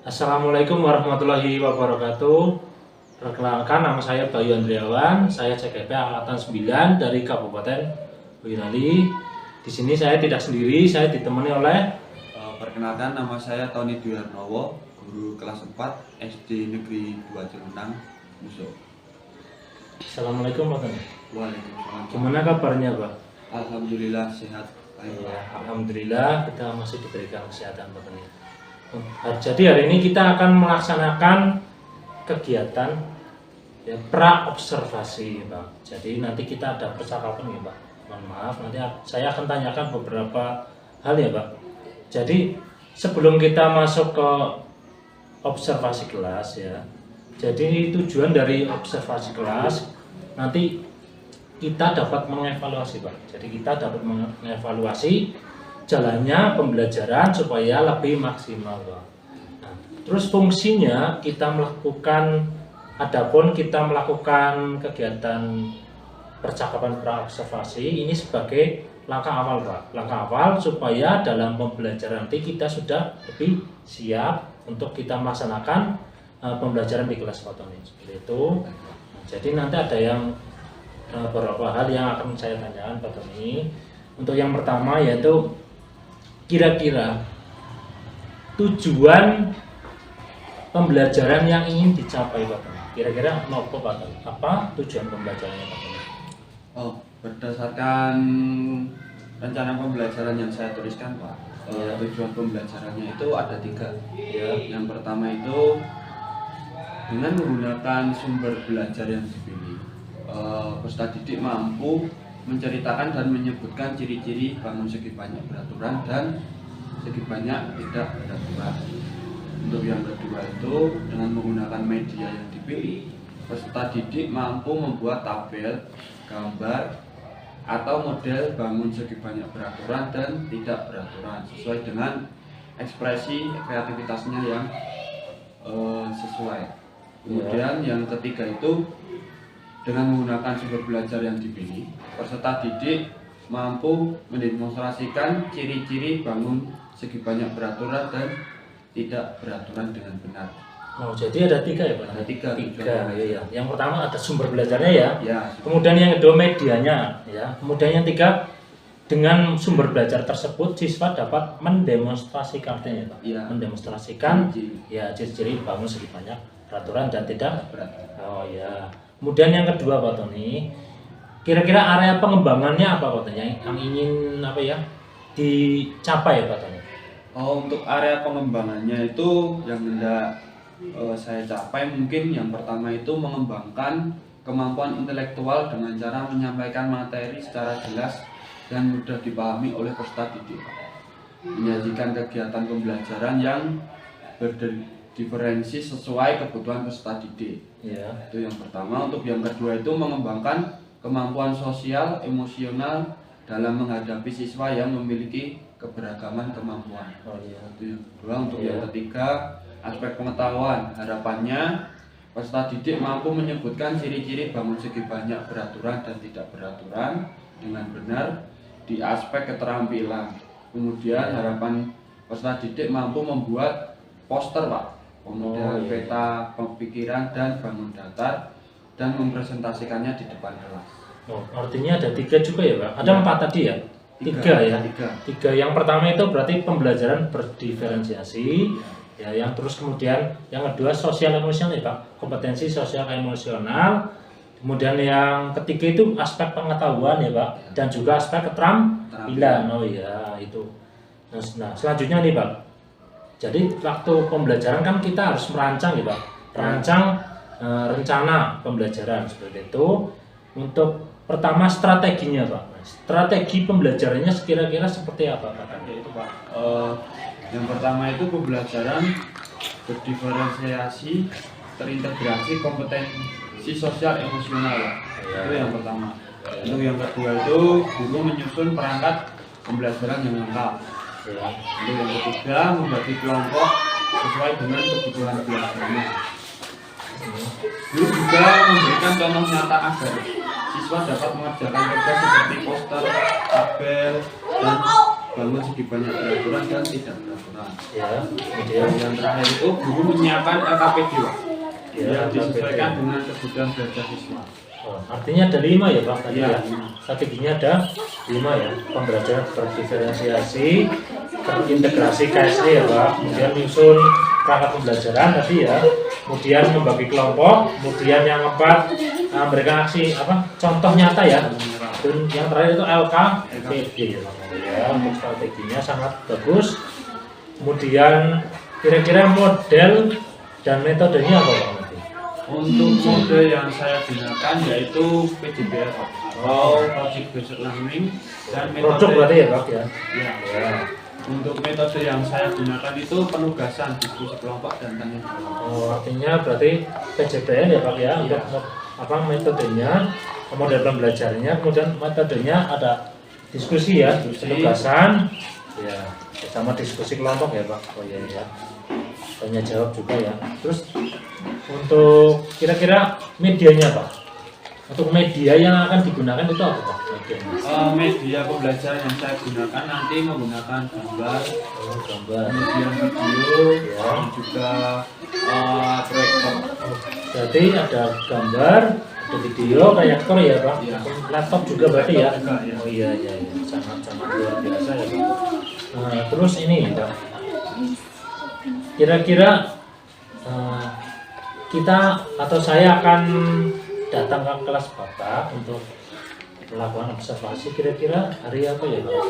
Assalamualaikum warahmatullahi wabarakatuh. Perkenalkan, nama saya Bayu Andriawan. Saya CGP Angkatan 9 dari Kabupaten Boyolali. Di sini saya tidak sendiri, saya ditemani oleh Perkenalkan, nama saya Tony Dwi Harnowo, guru kelas 4 SD Negeri 2 Jemunang, Musuh. Assalamualaikum Pak Tony. Waalaikumsalam. Gimana kabarnya Pak? Alhamdulillah sehat. Baik. Ya, alhamdulillah kita masih diberikan kesehatan Pak Tony. Jadi hari ini kita akan melaksanakan kegiatan ya, pra-observasi Pak. Jadi nanti kita ada percakapan ya Pak. Mohon maaf, nanti saya akan tanyakan beberapa hal ya Pak. Jadi sebelum kita masuk ke observasi kelas ya. Jadi tujuan dari observasi kelas nanti kita dapat mengevaluasi Pak. Jadi kita dapat mengevaluasi jalannya pembelajaran supaya lebih maksimal Pak. Nah, terus fungsinya kita melakukan kegiatan percakapan pra-observasi ini sebagai langkah awal Pak. Langkah awal supaya dalam pembelajaran nanti kita sudah lebih siap untuk kita melaksanakan pembelajaran di kelas Pak Tony. Seperti itu. Jadi nanti ada yang beberapa hal yang akan saya tanyakan Pak Tony. Untuk yang pertama yaitu kira-kira tujuan pembelajaran yang ingin dicapai Pak Tony. Kira-kira apa Pak Tony? Apa tujuan pembelajarannya Pak Tony? Berdasarkan rencana pembelajaran yang saya tuliskan Pak, tujuan pembelajarannya itu ada 3. Ya. Yang pertama itu dengan menggunakan sumber belajar yang dipilih, peserta didik mampu menceritakan dan menyebutkan ciri-ciri bangun segi banyak beraturan dan segi banyak tidak beraturan. Untuk yang kedua itu dengan menggunakan media yang dipilih, peserta didik mampu membuat tabel, gambar, atau model bangun segi banyak beraturan dan tidak beraturan sesuai dengan ekspresi kreativitasnya yang sesuai. Kemudian yang ketiga itu dengan menggunakan sumber belajar yang dipilih, peserta didik mampu mendemonstrasikan ciri-ciri bangun segi banyak beraturan dan tidak beraturan dengan benar. Oh, jadi ada 3 ya Pak? Ada 3. Ya. Yang pertama ada sumber belajarnya ya. Ya. Kemudian yang kedua medianya ya. Kemudian yang 3 dengan sumber belajar tersebut siswa dapat mendemonstrasikan artinya Pak. Ya. Mendemonstrasikan ciri-ciri bangun segi banyak peraturan dan tidak beraturan. Oh ya. Kemudian yang kedua Pak Tony, kira-kira area pengembangannya apa Pak Tony? Yang ingin dicapai Pak Tony? Untuk area pengembangannya itu yang hendak saya capai mungkin yang pertama itu mengembangkan kemampuan intelektual dengan cara menyampaikan materi secara jelas dan mudah dipahami oleh peserta didik. Menyajikan kegiatan pembelajaran yang berdiferensi sesuai kebutuhan peserta didik. Ya. Itu yang pertama. Untuk yang kedua itu mengembangkan kemampuan sosial, emosional dalam menghadapi siswa yang memiliki keberagaman kemampuan. Oh iya. Itu yang kedua. Untuk yang ketiga, aspek pengetahuan. Harapannya peserta didik mampu menyebutkan ciri-ciri bangun segi banyak beraturan dan tidak beraturan dengan benar di aspek keterampilan. Kemudian harapan peserta didik mampu membuat poster Pak, kemudian peta pemikiran dan bangun datar dan mempresentasikannya di depan kelas. Oh, artinya ada 3 juga ya Pak? Ada 4 tadi ya? 3 ya? 3. Yang pertama itu berarti pembelajaran berdiferensiasi ya, yang terus kemudian yang kedua sosial emosional ya Pak, kompetensi sosial emosional. Kemudian yang ketiga itu aspek pengetahuan ya Pak, dan juga aspek keterampilan. Oh iya itu. Nah selanjutnya nih Pak, jadi waktu pembelajaran kan kita harus merancang ya Pak, merancang rencana pembelajaran seperti itu. Untuk pertama strateginya Pak, strategi pembelajarannya kira-kira seperti apa Pak? Itu Pak, yang pertama itu pembelajaran berdiferensiasi, terintegrasi kompetensi sosial emosional ya. Itu yang pertama. Untuk yang kedua itu guru menyusun perangkat pembelajaran yang lengkap. Untuk yang ketiga membagi kelompok sesuai dengan kebutuhan belajarnya. Guru juga memberikan contoh nyata agar siswa dapat mengerjakan tugas seperti poster, tabel, dan bangun segi banyak beraturan dan tidak beraturan. Ya, kemudian Dan yang terakhir itu guru menyiapkan LKPD, Pak. ya, Yang disesuaikan dengan kebutuhan belajar siswa. oh, artinya ada 5 ya Pak tadi Iya, ya. Strateginya ada 5 ya. Pembelajaran berdiferensiasi, terintegrasi KSE ya Pak. Kemudian menyusun perangkat pembelajaran tadi ya. Kemudian membagi kelompok. Kemudian yang keempat memberikan aksi contoh nyata ya. Dan yang terakhir itu LKPD ya. Untuk strateginya sangat bagus. Kemudian kira-kira model dan metodenya apa Pak? Untuk mode yang saya gunakan yaitu PJBL atau Project Based Learning dan Project metode berarti ya Pak ya? ya. Ya. Untuk metode yang saya gunakan itu penugasan, diskusi kelompok dan tanya jawab. Oh, artinya berarti PJBN ya Pak ya, untuk metodenya, model pembelajarannya, kemudian metodenya ada diskusi ya, penugasan, ya, sama diskusi kelompok ya Pak. Oh iya ya, tanya jawab juga ya. Terus untuk kira-kira medianya Pak, untuk media yang akan digunakan itu apa Pak? Media pembelajaran yang saya gunakan nanti menggunakan gambar, Gambar. kemudian video, Ya. dan juga proyektor. Berarti ada gambar, ada video, proyektor ya Pak. Iya. Laptop juga berarti ya. Laptop juga, ya. Oh iya iya, iya. Sangat luar biasa ya Pak. Nah, terus ini Pak. Kira-kira kita atau saya akan datang ke kelas Bapak untuk melakukan observasi. Kira-kira hari apa ya Pak?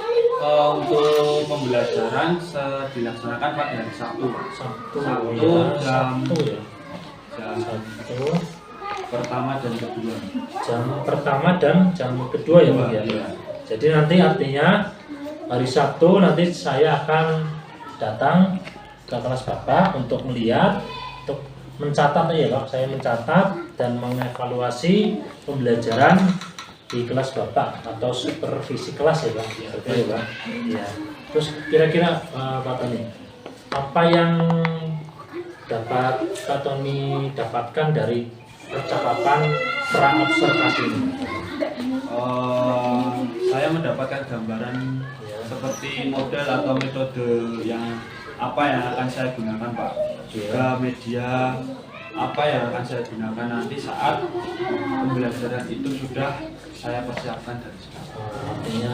Untuk pembelajaran dilaksanakan pada hari Sabtu, Pak. Sabtu Sabtu ya. jam Sabtu ya. jam Sabtu pertama dan kedua. jam pertama dan jam kedua ya Pak ya. Iya. Jadi nanti artinya hari Sabtu nanti saya akan datang ke kelas Bapak untuk melihat, untuk mencatat ya Pak. Saya mencatat dan mengevaluasi pembelajaran di kelas Bapak atau supervisi kelas ya Pak. Seperti itu ya Pak. Ya. Terus kira-kira Pak Tony, apa yang dapat Pak Tony dapatkan dari percakapan pra-observasi ini? Saya mendapatkan gambaran Ya. seperti model atau metode yang apa yang akan saya gunakan, Pak. Juga media apa yang akan saya gunakan nanti saat pembelajaran itu sudah saya persiapkan dari sekarang. Artinya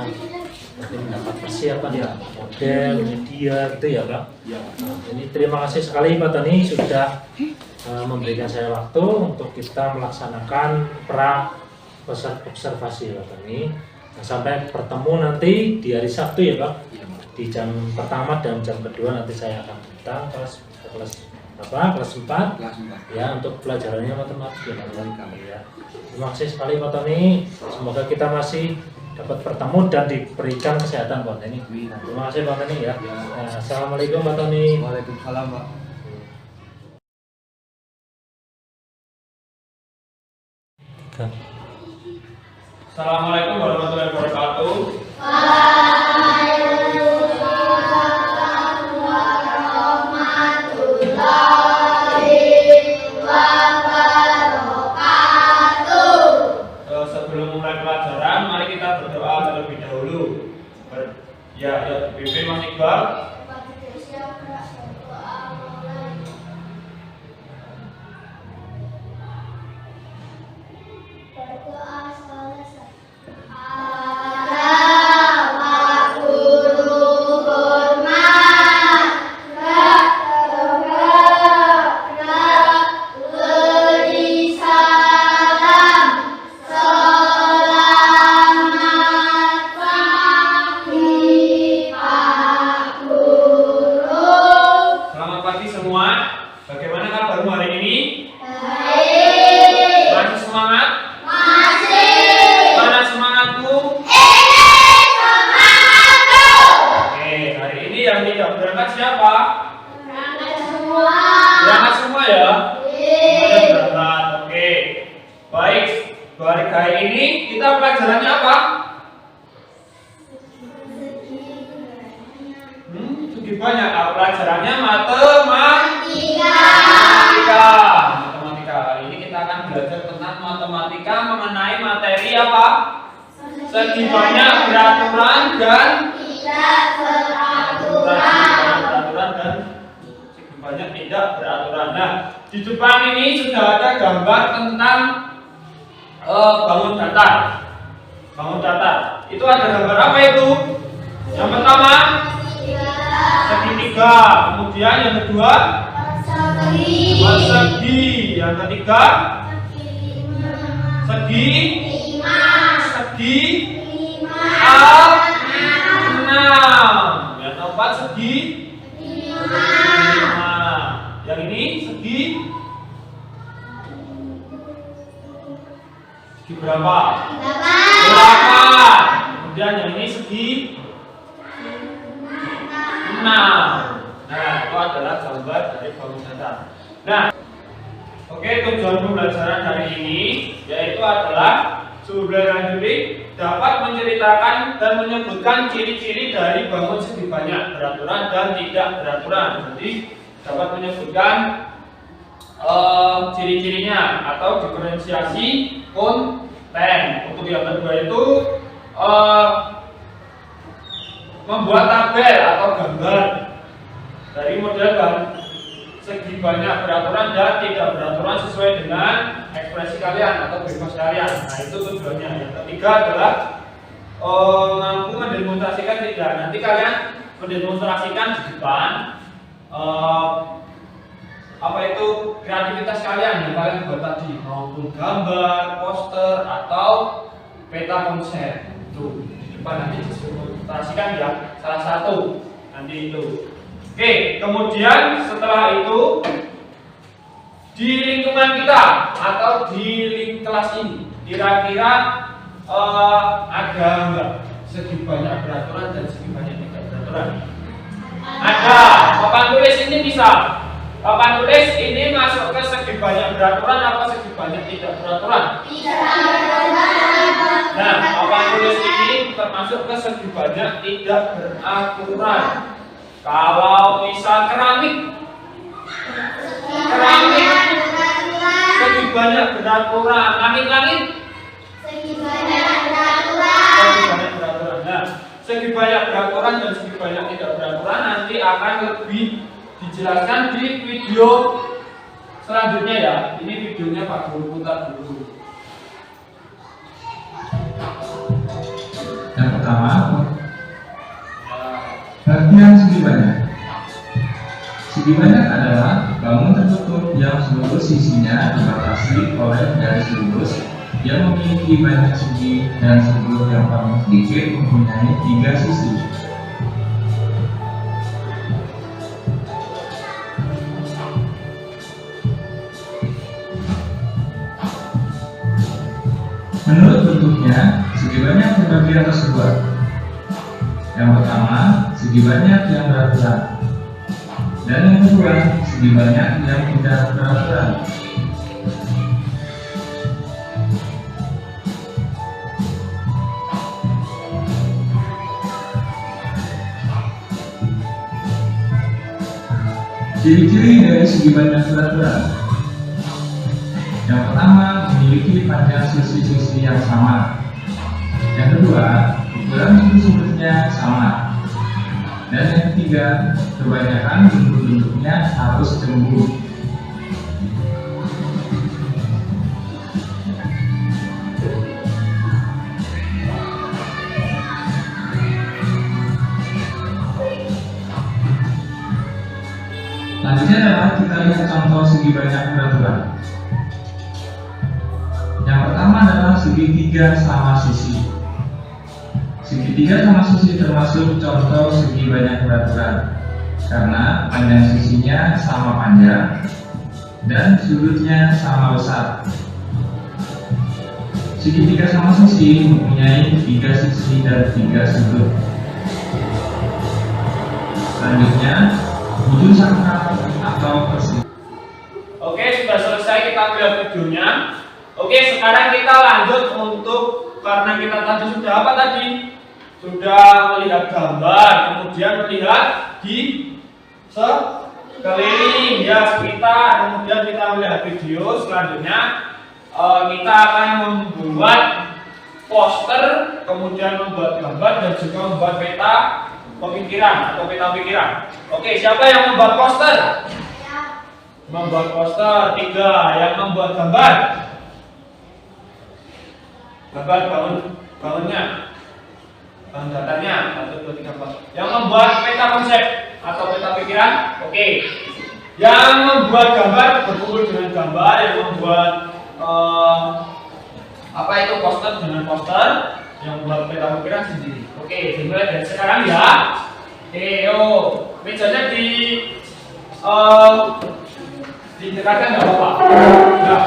nanti mendapat persiapan ya, model, media gitu ya Pak. Ya, Pak. Nah, ini terima kasih sekali Pak Tony sudah memberikan saya waktu untuk kita melaksanakan pra observasi Pak Tony. Nah, sampai bertemu nanti di hari Sabtu ya Pak. Iya, Pak. Di jam pertama dan jam kedua nanti saya akan datang kelas 4 Kelas 4. ya untuk pelajarannya matematika ya. Terima kasih sekali Pak Tony. Semoga kita masih dapat bertemu dan diberikan kesehatan Pak Tony. Amin. Terima kasih Pak Tony ya. Ya. Nah, Assalamualaikum Pak Tony. Waalaikumsalam, Pak. Assalamualaikum warahmatullahi wabarakatuh. Sebelum mulai pelajaran, mari kita berdoa terlebih dahulu. Ya, dipimpin Mas Iqbal. Selamat pagi semua. Bagaimana kabarmu hari ini? Baik. Masih semangat? Masih. Mana semangatmu? Oke, hari ini yang tidak berangkat siapa? Berangkat semua ya? Semuanya berangkat. Oke. Baik. Hari ini kita pelajarannya apa? Segi banyak. Pelajarannya matematika. Hari ini kita akan belajar tentang matematika mengenai materi apa? Segi banyak, beraturan dan beraturan dan segi banyak tidak beraturan. Nah, di depan ini sudah ada gambar tentang bangun datar. Bangun datar. Itu ada gambar apa itu? Yang pertama segitiga, kemudian yang kedua persegi, yang ketiga segi enam, yang keempat segi lima, yang ini segi berapa? 8. Kemudian yang ini segi 6. Nah, itu adalah gambar dari bangun datar. Nah, oke, tujuan pembelajaran hari ini yaitu adalah Sublayan Juli dapat menceritakan dan menyebutkan ciri-ciri dari bangun segi banyak beraturan dan tidak beraturan. Jadi dapat menyebutkan ciri-cirinya atau diferensiasi konten. Untuk yang kedua itu membuat tabel atau gambar dari model segi banyak beraturan dan tidak beraturan sesuai dengan ekspresi kalian atau bebas kalian. Nah, itu tujuannya. Yang ketiga adalah mampu mendemonstrasikan tidak. Nanti kalian mendemonstrasikan di depan apa itu kreativitas kalian yang kalian buat tadi, maupun gambar, poster atau peta konsep. Itu di depan nanti demonstrasikan ya, salah satu nanti itu. Oke, kemudian setelah itu di lingkungan kita atau di kelas ini kira-kira ada enggak segi banyak beraturan dan segi banyak tidak beraturan? Ada. Papan tulis ini bisa. Papan tulis ini masuk ke segi banyak beraturan apa segi banyak tidak beraturan? Nah, papan tulis ini termasuk ke segi banyak tidak beraturan. Kalau misal keramik segi banyak beraturan. Langit-langit segi banyak beraturan. Nah, segi banyak beraturan dan segi banyak tidak beraturan nanti akan lebih dijelaskan di video selanjutnya ya. Ini videonya Pak Guru putar dulu. Yang pertama, bagian segi banyak. Segi banyak adalah bangun tertutup yang seluruh sisinya dibatasi oleh garis lurus yang memiliki banyak segi dan sudut yang paling sedikit mempunyai 3 sisi. Menurut bentuknya, segi banyak terbagi atas 2. Yang pertama, segi banyak yang beraturan, dan yang kedua, segi banyak yang tidak beraturan. Ciri-ciri dari segi banyak beraturan. Yang pertama, memiliki panjang sisi-sisi yang sama. Yang kedua, ukuran sudut-sudutnya sama. Dan yang ketiga, kebanyakan bentuk-bentuknya harus cemburu. Selanjutnya adalah kita lihat contoh segi banyak beraturan. Yang pertama adalah segitiga sama sisi. Segitiga sama sisi termasuk contoh segi banyak beraturan karena panjang sisinya sama panjang dan sudutnya sama besar. Segitiga sama sisi mempunyai 3 sisi dan 3 sudut. Selanjutnya, ujung sangkal atau persegi. Oke, sudah selesai kita lihat videonya. Oke, sekarang kita lanjut untuk, karena kita tadi sudah apa tadi? Sudah melihat gambar, kemudian melihat di sekeliling ya sekitar, kemudian kita melihat video. Selanjutnya kita akan membuat poster, kemudian membuat gambar dan juga membuat peta pemikiran atau peta pikiran. Oke, siapa yang membuat poster? Membuat poster 3. Yang membuat gambar? Gambar bangunnya, bahan datarnya 1, 2, 3, 4. Yang membuat peta konsep atau peta pikiran? Oke. Yang membuat gambar berkumpul dengan gambar, yang membuat apa itu poster dengan poster, yang membuat peta pikiran sendiri. Oke, dimulai dari sekarang ya. Oke, yuk. Mejanya didekatkan nggak apa-apa. Nggak,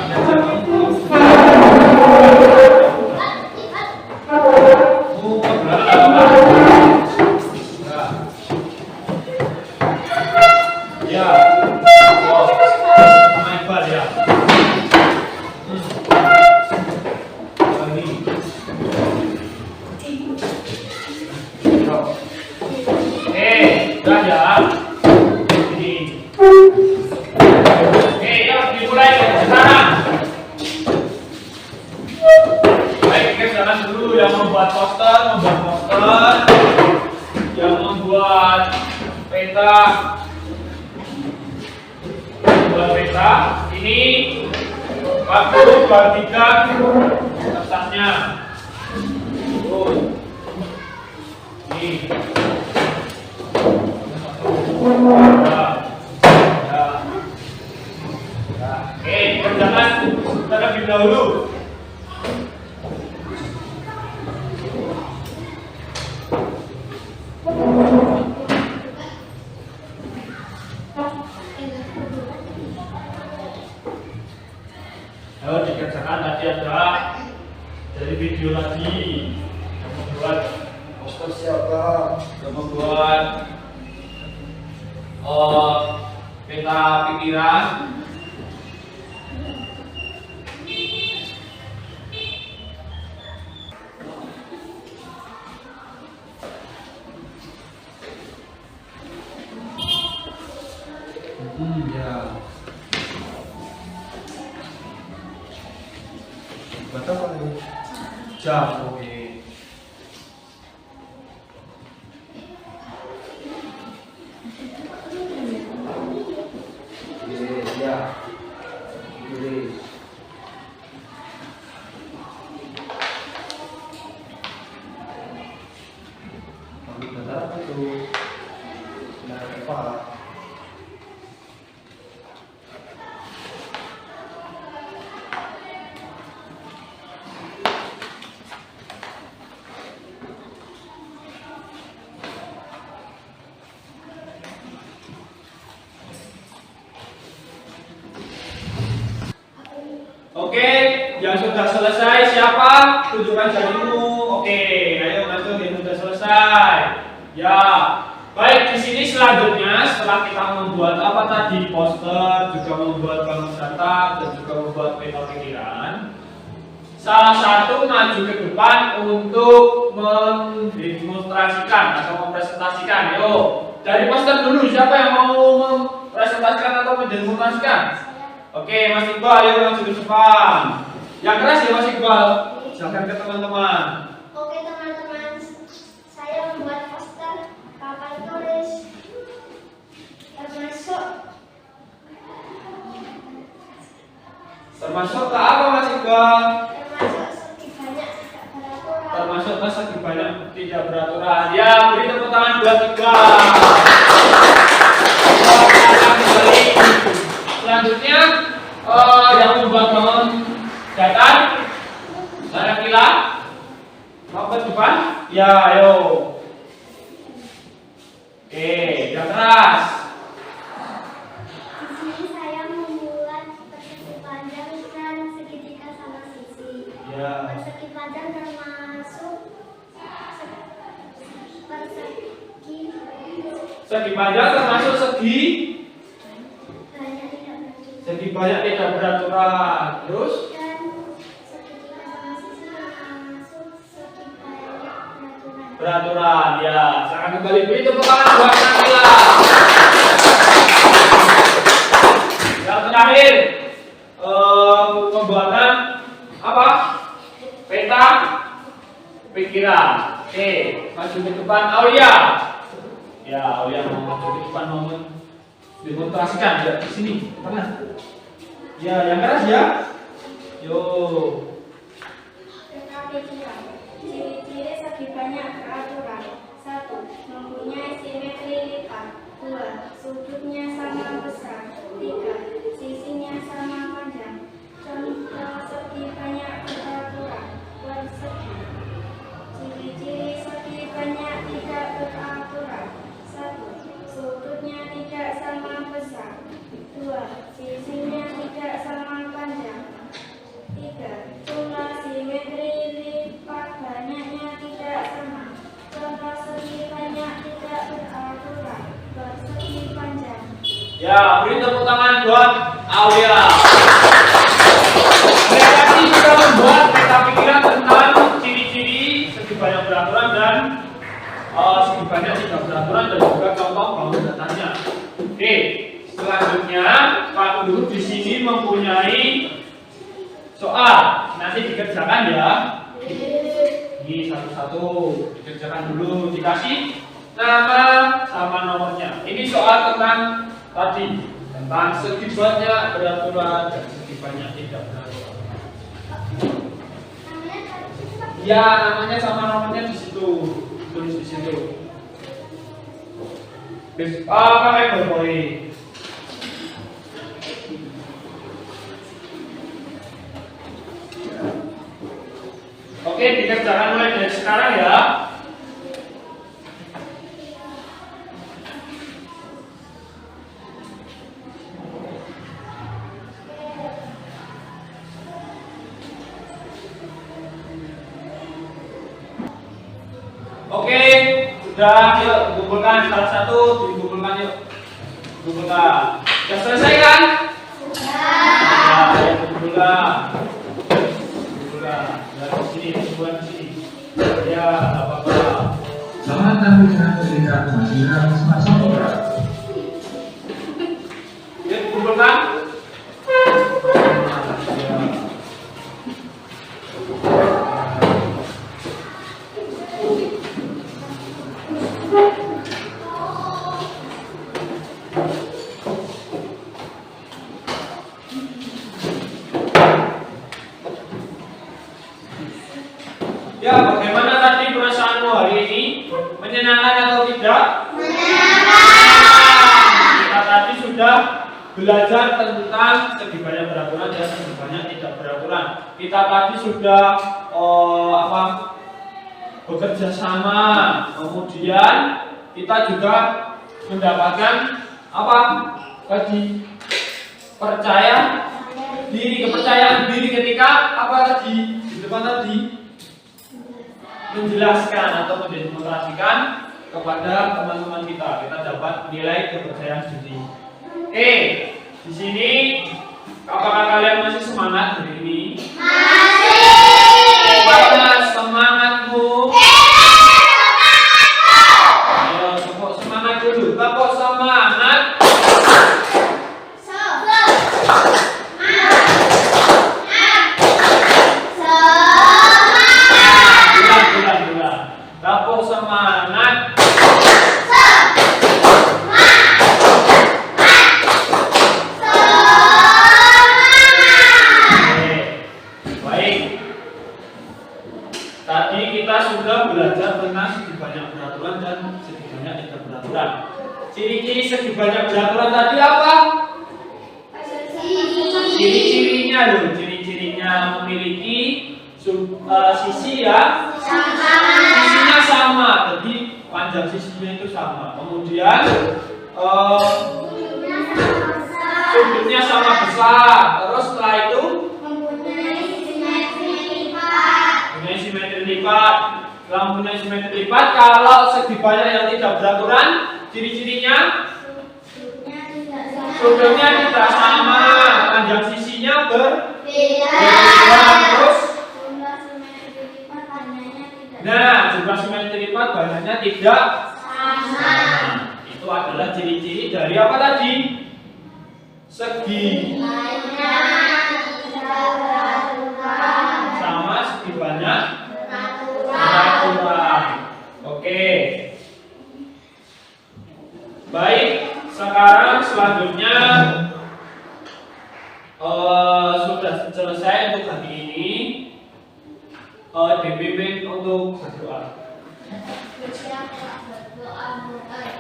ya. Oh, my God ya. Udah ya. Ini. Yuk dimulai sekarang. Baik, kita jalan dulu yang membuat poster, yang membuat peta, ini waktu 23 kertasnya. Ini. Oke, kerjakan terlebih dahulu. Ayo dikerjakan, tadi ada dari video lagi yang membuat poster siapa, yang membuat peta pikiran. Ya. Berapa kali? Jam, oke. Ya. Apa itu? Apa? Oke, yang sudah selesai siapa? Tunjukkan jarimu. Oke, ayo masuk yang sudah selesai. Ya, baik di sini selanjutnya setelah kita membuat apa tadi poster, juga membuat bangun data dan juga membuat peta pikiran. Salah satu maju ke depan untuk mendemonstrasikan atau mempresentasikan. Ayo, dari poster dulu siapa yang mau mempresentasikan atau mendemonstrasikan? Oke, Mas Iqbal, ayo maju ke depan. Yang keras ya Mas Iqbal. Silakan ke teman-teman. Oke teman-teman, saya membuat poster papan tulis termasuk ke apa Mas Iqbal? termasuk segi banyak tidak beraturan. Termasuk segi banyak tidak beraturan. Ya, beri tepuk tangan buat Iqbal. Selanjutnya yang membuat bangun datar, ada Kila, mau ke depan? Ya, ayo. Oke, yang keras. Di sini saya membuat persegi panjang dan segitiga sama sisi. Ya. Persegi panjang termasuk Segi panjang termasuk segi banyak tidak beraturan. banyak tidak beraturan. Terus Dan segitiga sama sisi termasuk segi banyak beraturan. beraturan. Ya, silakan kembali beri tepuk tangan buat Nakila. Yang terakhir pembuatan apa? Peta pikiran. Oke, maju ke depan Aulia. Ya, yang mau maju ke depan mau demonstrasikan ya di sini. Pernah? Ya, yang keras ya. Yo. Rekapitulasi. Ciri-ciri segi banyak peraturan. 1. Mempunyai simetri lipat. 2. Sudutnya sama besar. 3. Sisinya sama panjang. Contoh segi banyak peraturan. Persegi. Ciri-ciri segi banyak tidak beraturan. 1. Sudutnya tidak sama besar. 2. Sisinya tidak sama panjang. 3. Jumlah simetri lipat banyaknya tidak sama. Contoh segi banyak tidak beraturan. Persegi panjang. Ya, beri tepuk tangan buat Aulia. Mereka ini sudah membuat peta pikiran tentang ciri-ciri segi banyak beraturan dan segi banyak tidak beraturan dan juga contoh bangun datanya. Oke, selanjutnya Pak Guru di sini mempunyai soal. Nanti dikerjakan ya. Ini satu-satu dikerjakan dulu, dikasih nama sama nomornya. Ini soal tentang tadi, tentang segi banyak beraturan dan segi banyak tidak beraturan. Ya, namanya sama nomornya di situ, tulis di situ. Pakai boleh. Oke, dikerjakan mulai dari sekarang ya. Oke, sudah, yuk kumpulkan salah satu, dikumpulkan yuk. Kumpulkan. Sudah selesai kan? Sudah. Ya, kumpulkan. Dari sini, sebuah di sini. Ya, apa-apa. Selamat tampil dengan pendidikan Masira Wisma Sampora. Ya, kumpulkan. Ya, bagaimana tadi perasaanmu hari ini? Menyenangkan atau tidak? Menyenangkan. Kita tadi sudah belajar tentang segi banyak beraturan dan segi banyak tidak beraturan. Kita tadi sudah bekerja sama. Kemudian kita juga mendapatkan apa? Tadi kepercayaan diri ketika apa tadi? Di depan tadi menjelaskan atau mendemonstrasikan kepada teman-teman kita. Kita dapat nilai kepercayaan diri. Di sini apakah kalian masih semangat hari ini? Masih. Mana semangatmu? Ayo, tepuk semangat dulu. Tepuk semangat. Tepuk semangat. Oke, baik. Tadi kita sudah belajar tentang segi banyak beraturan dan segi banyak tidak beraturan. Ciri-ciri segi banyak beraturan tadi apa? Ciri-cirinya loh, ciri-cirinya memiliki sisi ya. Sisinya sama, jadi panjang sisinya itu sama. Kemudian sudutnya sama besar. Terus setelah itu mempunyai simetri lipat. Setelah mempunyai simetri lipat, kalau segi banyak yang tidak beraturan, ciri-cirinya sudutnya tidak sama, panjang sisinya berbeda. Terus jumlah simetri lipat banyaknya tidak sama. Itu adalah ciri-ciri dari apa tadi? Segi sama segi banyak beraturan. Oke. selesai untuk hari ini. Dipimpin untuk berdoa. Berdoa mulai.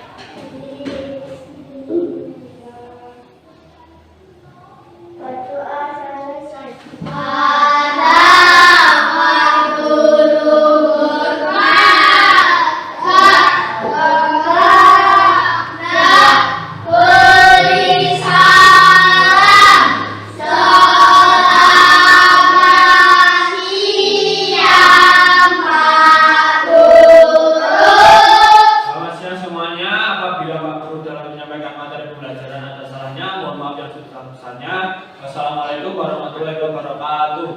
Berdoa selesai. Selamat siang semuanya. Apabila Pak Guru dalam menyampaikan materi pembelajaran ada salahnya, mohon maaf yang sebesar-besarnya. Wassalamualaikum warahmatullahi wabarakatuh.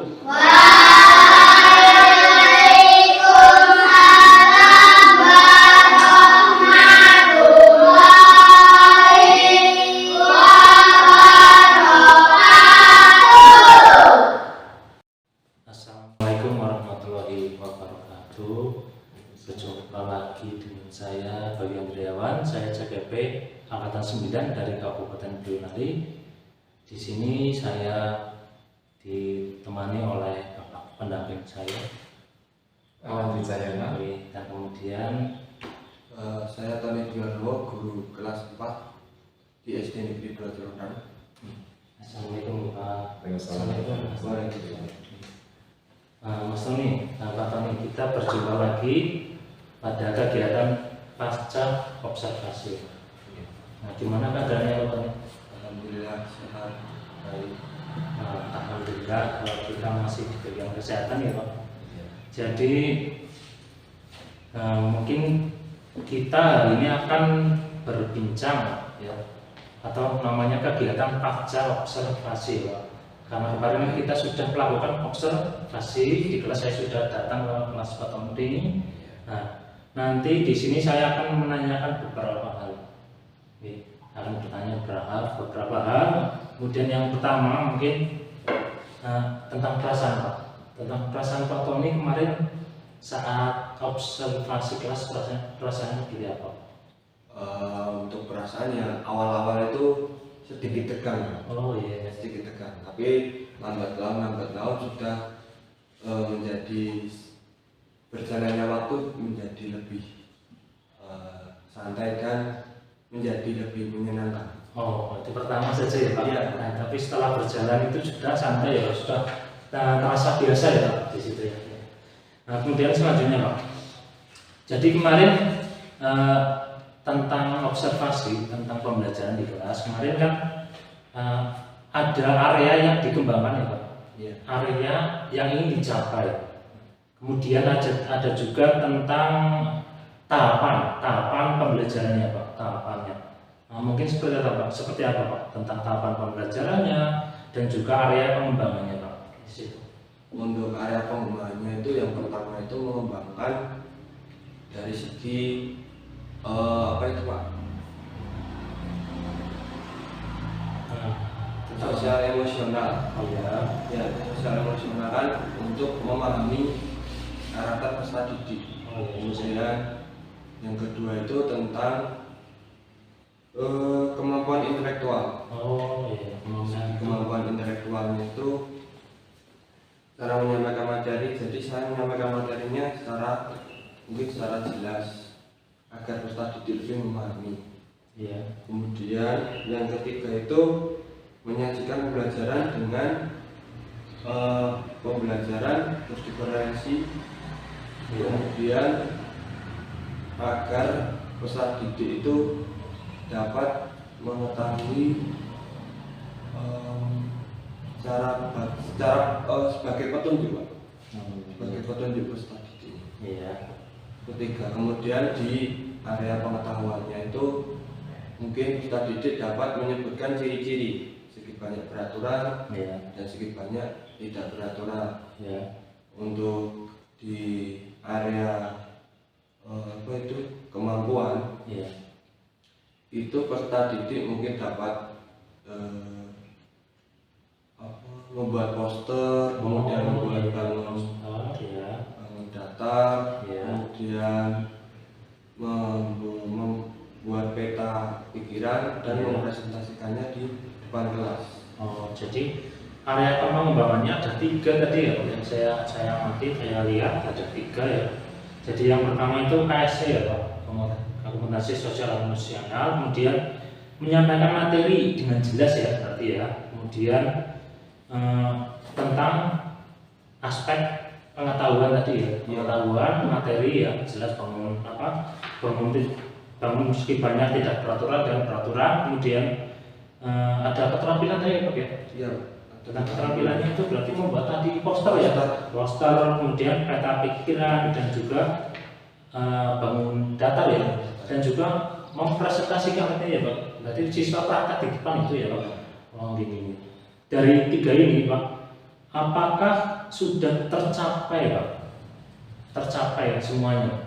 Assalamualaikum warahmatullahi wabarakatuh. Berjumpa lagi dengan saya Bayu Andriawan, saya CKP Angkatan 9 dari Kabupaten Boyolali. Di sini saya ditemani oleh Bapak pendamping saya, Wijayana. dan kemudian Saya Tony Dwiarwo, guru kelas 4 di SD Negeri 2 Cirodan. Assalamualaikum Pak. Waalaikumsalam. Mas Tony, Pak Tony, kita berjumpa lagi pada kegiatan pasca observasi. Nah, gimana keadaannya Pak Tony? Alhamdulillah sehat, baik. Alhamdulillah kalau kita masih di bagian kesehatan ya Pak. Jadi mungkin kita hari ini akan berbincang ya, atau namanya kegiatan pasca observasi Pak. Karena kemarin kita sudah melakukan observasi di kelas, saya sudah datang ke kelas Pak Tony. Nah, nanti di sini saya akan menanyakan beberapa hal. Oke, akan bertanya beberapa hal. Kemudian yang pertama mungkin tentang perasaan Pak. Tentang perasaan Pak Tony kemarin saat observasi kelas, perasaannya seperti apa? Untuk perasaannya awal-awal itu sedikit tegang, ya. Oh iya. Sedikit tegang. Tapi lambat laun sudah menjadi berjalannya waktu menjadi lebih santai dan menjadi lebih menyenangkan. Oh, itu pertama saja ya Pak. Iya. Nah, tapi setelah berjalan itu sudah santai ya, sudah terasa biasa ya Pak di situ ya. Nah, kemudian selanjutnya Pak. Jadi kemarin tentang observasi, tentang pembelajaran di kelas kemarin kan ada area yang dikembangkan ya Pak. Iya. Area yang ingin dicapai. Kemudian ada juga tentang tahapan pembelajarannya Pak, tahapannya. Nah, mungkin seperti apa Pak? Seperti apa Pak? Tentang tahapan pembelajarannya dan juga area pengembangannya Pak. Di situ. Untuk area pengembangannya itu yang pertama itu mengembangkan dari segi apa itu Pak? Sosial emosional. Oh ya. Ya, sosial emosional kan untuk memahami karakter peserta didik. Oh ya. Kemudian yang kedua itu tentang kemampuan intelektual. Oh iya. Kemampuan intelektualnya itu cara menyampaikan materi. Jadi saya menyampaikan materinya mungkin secara jelas agar peserta didik lebih memahami. Iya. Kemudian yang ketiga itu menyajikan pembelajaran dengan pembelajaran terus dikorelasi. Kemudian agar peserta didik itu dapat mengetahui sebagai petunjuk Pak. Sebagai petunjuk peserta didik. Iya. Ketiga, kemudian di area pengetahuannya itu mungkin peserta didik dapat menyebutkan ciri-ciri sedikit banyak beraturan Iya. dan sedikit banyak tidak beraturan. Iya. Untuk di area kemampuan Iya. itu peserta didik mungkin dapat membuat poster, kemudian membuat bangun Iya. data, Iya. kemudian membuat peta pikiran dan Iya. mempresentasikannya di depan kelas. Oh, jadi area pengembangannya ada 3 tadi ya, yang saya amati, saya lihat ada 3 ya. Jadi yang pertama itu KSC ya Pak, argumentasi sosial emosional, kemudian menyampaikan materi dengan jelas ya berarti ya, kemudian tentang aspek pengetahuan tadi ya, pengetahuan materi ya jelas, bangun meski banyak tidak peraturan dan peraturan, kemudian ada keterampilan tadi ya Pak ya. Iya. Tentang keterampilannya itu berarti membuat tadi poster ya, poster, kemudian peta pikiran dan juga bangun data ya, dan juga mempresentasikan ya Pak. Berarti siswa praktek di depan itu ya Pak. Oh gini. Dari 3 ini Pak, apakah sudah tercapai Pak? Tercapai semuanya?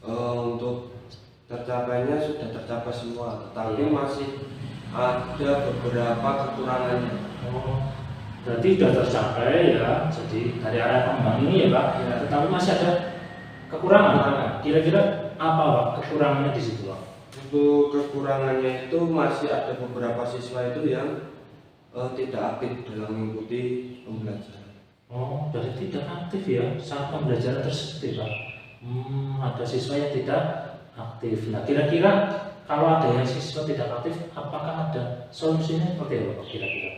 Untuk tercapainya sudah tercapai semua, tetapi masih ada beberapa kekurangannya. Oh, berarti sudah tercapai ya. Jadi dari area pengembang ini ya Pak, ya, tetapi masih ada kekurangan. Kira-kira apa Pak kekurangannya di situ Pak? Untuk kekurangannya itu masih ada beberapa siswa itu yang tidak aktif dalam mengikuti pembelajaran. Oh, berarti tidak aktif ya saat pembelajaran tersebut Pak. Ada siswa yang tidak aktif. Nah, kira-kira kalau ada yang siswa tidak aktif, apakah ada solusinya seperti apa Pak kira-kira?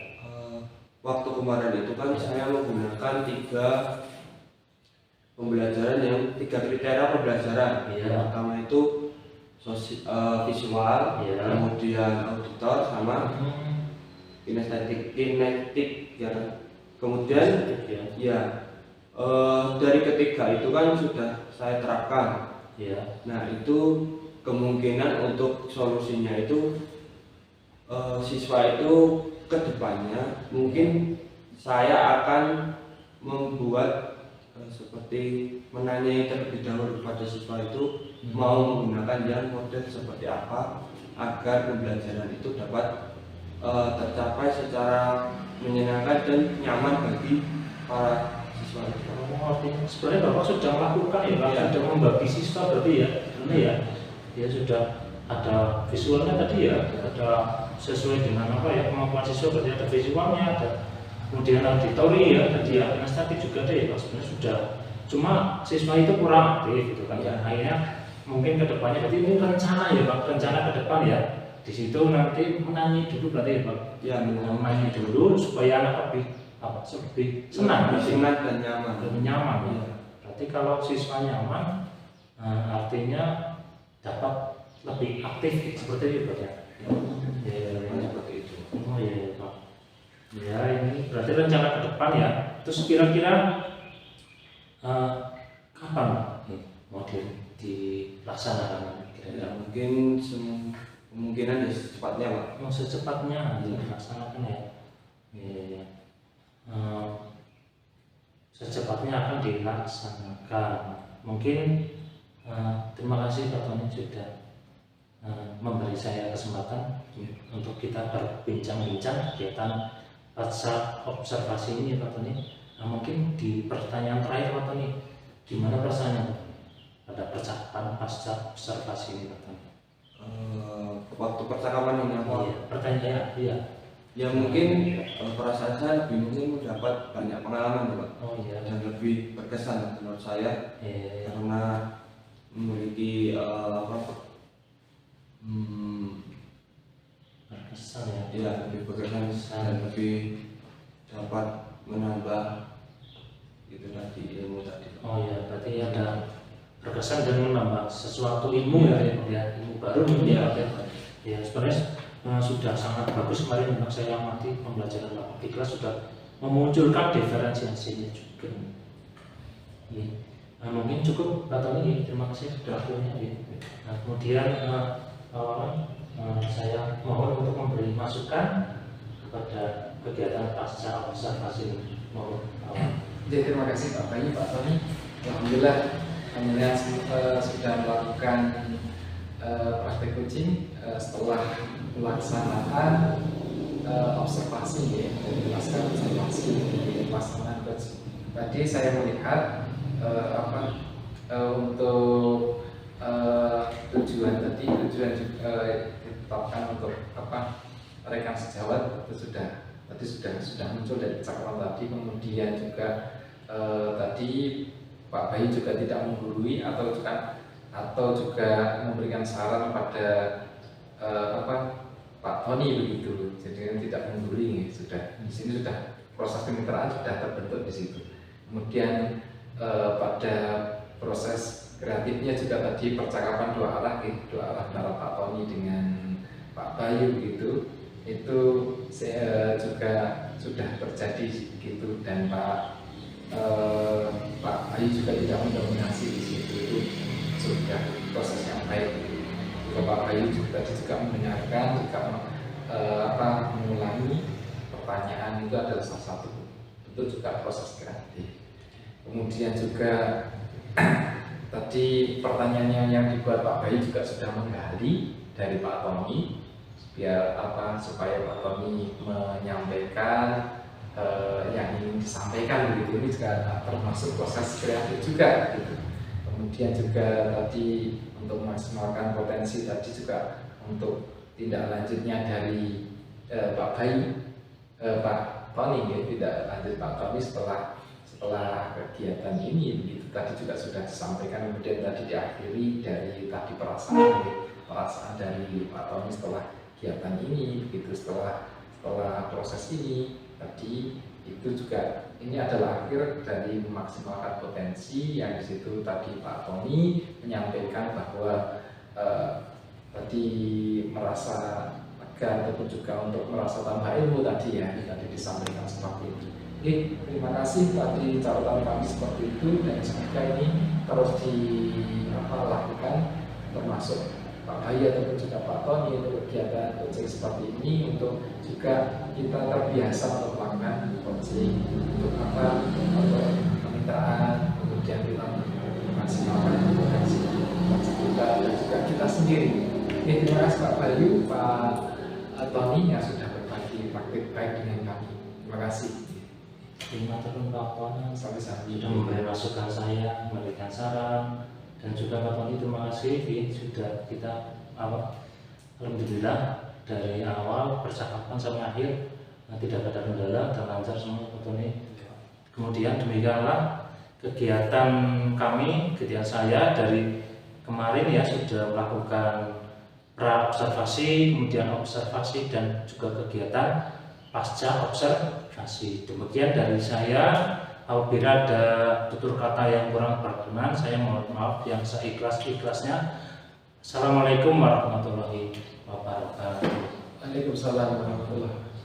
Waktu kemarin itu kan saya menggunakan 3 pembelajaran yang 3 kriteria pembelajaran. Iya. Yang pertama itu visual, Iya. kemudian auditor sama kinetik ya. Kemudian ya dari ketiga itu kan sudah saya terapkan. Ya. Nah itu kemungkinan untuk solusinya itu siswa itu kedepannya mungkin saya akan membuat seperti menanyai terlebih dahulu pada siswa itu mau menggunakan yang model seperti apa agar pembelajaran itu dapat tercapai secara menyenangkan dan nyaman bagi para siswa. Artinya sebenarnya Bapak sudah melakukan ya Pak, sudah membagi siswa berarti ya, ini ya, dia sudah ada visualnya tadi ya, ada sesuai dengan apa ya kemampuan siswa, berarti ada visualnya, ada kemudian auditori ya, tadi ya, kinestetik juga deh Pak, sebenarnya sudah, cuma siswa itu kurang aktif gitu kan ya, akhirnya mungkin kedepannya, berarti ini rencana ya Pak, rencana ke depan ya, di situ nanti menanyi dulu berarti ya Pak, Ya, menanyi dulu supaya anak lebih lebih senang, dan nyaman. lebih nyaman ya. Berarti kalau siswa nyaman, artinya dapat lebih aktif seperti itu Pak ya. Seperti itu. Oh iya Pak. Ya ini berarti rencana ke depan ya. Terus kira-kira kapan mau dilaksanakan? Ya, mungkin kemungkinan ya secepatnya Pak. Mau secepatnya dilaksanakan ya. Iya. Secepatnya akan dilaksanakan. Mungkin terima kasih Pak Tony sudah memberi saya kesempatan untuk kita berbincang-bincang kegiatan pasca observasi ini Pak Tony. Mungkin di pertanyaan terakhir Pak Tony, gimana perasaannya pada percakapan pasca observasi ini Pak Tony? Waktu percakapan ini apa? Iya, pertanyaan iya. Ya mungkin perasaan saya lebih mungkin mendapat banyak pengalaman Pak. Oh iya. Dan lebih berkesan menurut saya karena memiliki berkesan ya. Ya lebih berkesan dan lebih dapat menambah itu tadi ilmu tadi. Oh iya, berarti ada berkesan dan menambah sesuatu ilmu ya, ilmu baru ya. Ya sebenarnya sudah sangat bagus kemarin yang saya amati pembelajaran Bapak di kelas sudah memunculkan diferensiasinya juga. Ya. Mungkin cukup Pak Tony, terima kasih sudah waktunya. Ya. Nah, kemudian saya mohon untuk memberi masukan kepada kegiatan pasca observasi ini. Mohon. Jadi terima kasih Pak Bayu, Pak Tony. Alhamdulillah kalian sudah melakukan praktek coaching setelah melaksanakan observasi ya, dari pasca observasi di pasangan coach. Tadi saya melihat untuk tujuan juga ditetapkan untuk rekan sejawat itu sudah tadi sudah muncul dari percakapan tadi. Kemudian juga tadi Pak Bayu juga tidak menggurui atau juga memberikan saran pada Pak Tony begitu. Jadi tidak menggurui, sudah di sini sudah proses kemitraan sudah terbentuk di situ. Kemudian pada proses kreatifnya juga tadi percakapan dua arah antara Pak Tony dengan Pak Bayu begitu, itu juga sudah terjadi begitu, dan Pak Bayu juga tidak mendominasi di situ, itu sudah proses yang baik. Pak Bayu juga mendengarkan, juga mengulangi pertanyaan, itu adalah salah satu bentuk juga proses kreatif. Kemudian juga tadi pertanyaannya yang dibuat Pak Bayu juga sudah menggali dari Pak Tony, biar supaya Pak Tony menyampaikan yang ingin disampaikan begitu. Ini juga termasuk proses kreatif juga gitu. Kemudian juga tadi untuk memaksimalkan potensi tadi juga untuk tindak lanjutnya dari Pak Bayu, Pak Tony ya, tidak lanjut Pak Tony setelah kegiatan ini begitu, tadi juga sudah disampaikan. Kemudian tadi diakhiri dari tadi perasaan dari Pak Tony setelah kegiatan ini begitu, setelah proses ini tadi itu juga ini adalah akhir dari memaksimalkan potensi yang di situ tadi Pak Tony menyampaikan bahwa tadi merasa lega ataupun juga untuk merasa tambah ilmu tadi ya, tadi disampaikan seperti itu. Oke, terima kasih tadi catatan kami seperti itu, dan semoga ini terus dilakukan termasuk Pak Bayu ataupun juga Pak Tony untuk kegiatan coaching seperti ini, untuk juga kita terbiasa untuk melakukan coaching untuk untuk kemitraan, kemudian kita memaksimalkan potensi kita dan juga kita sendiri. Oke, terima kasih Pak Bayu, Pak Tony yang sudah berbagi praktik baik dengan kami. Terima kasih. Terima kasih Pak Tony Sampai-sampai sudah memberi masukan saya, memberikan saran, dan juga Pak Tony terima kasih sudah kita alhamdulillah dari awal percakapan sampai akhir tidak ada kendala dan lancar semua Pak Tony. Kemudian demikianlah kegiatan kami, kegiatan saya dari kemarin ya, sudah melakukan pra-observasi, kemudian observasi, dan juga kegiatan pasca observasi. Demikian dari saya. Apabila ada tutur kata yang kurang berkenan, saya mohon maaf yang seikhlas-ikhlasnya. Assalamualaikum warahmatullahi wabarakatuh. Waalaikumsalam warahmatullahi wabarakatuh.